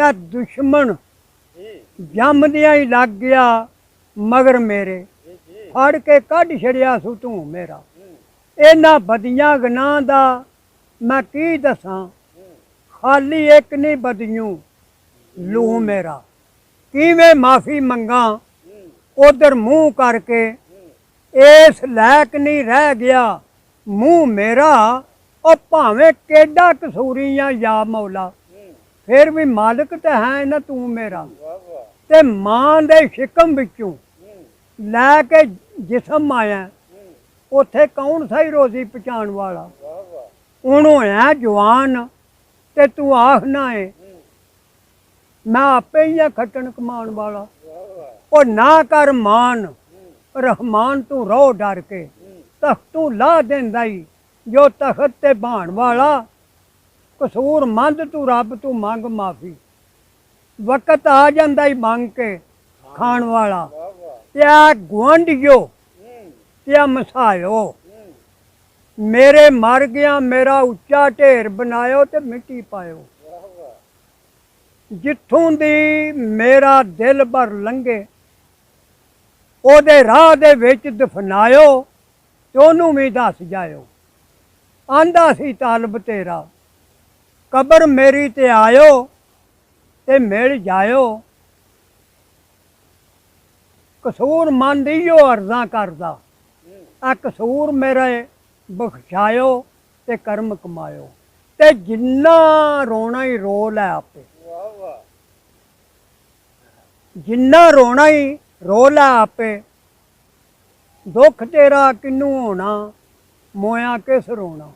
ते दुश्मन जमदियां ही लग गया मगर मेरे, फड़ के कढ़ छड़िया सू तू मेरा। इन्हां बदियां गनाह दा मैं की दसां, खाली एक नहीं बदियूं लू मेरा। किवें माफ़ी मंगा उधर मुँह करके, इस लैक नहीं रह गया मुँह मेरा। और भावें केडा कसूरी या मौला, फिर भी मालिक तो है ना तू मेरा। ते मां दे शिकम विचों लैके जिसम आया, उथे कौन सही रोजी पहुँचाण वाला। हुण होया जवान ते तू आखना है मैं आपे ही खट्टन कमान वाला। और ना कर मान रहमान तू रो डर के, तख्तू ला देंदा ही जो तखत ते बहान वाला। कसूर मंद तू रब तू मंग माफ़ी, वक़्त आ जांदा ही मंग के खाण वाला। त्या गुआंढियो त्या मसायो, मेरे मर गया मेरा उच्चा ढेर बनायो ते मिट्टी पायो। जिथों दी मेरा दिल भर लंघे ओदे राह दे विच दफनायो, ते ओनू भी दस जायो। आंदा सी तालब तेरा कबर मेरी ते आयो ते मिल जायो। कसूर मंद इहो अर्ज़ां करदा, आ कसूर मेरे बख्शायो ते कर्म कमायो। ते जिन्ना रोना ही रो लै आपे, जिन्ना रोना ही रो लै आपे। दुख तेरा किनू होना, मोया किस रोना।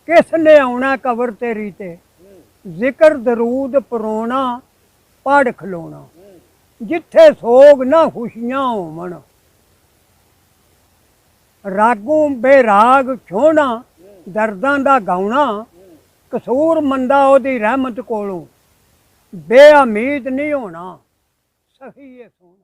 किस ने आना कबर तेरी ते, जिक्र दरूद परोना पढ़ खलोना। जिथे सोग ना खुशियां होवन, रागों बेराग छोना दर्दां दा गाउना। कसूर मंदा ओदी रहमत कोलों बेउमीद नहीं होना, सही है सोना।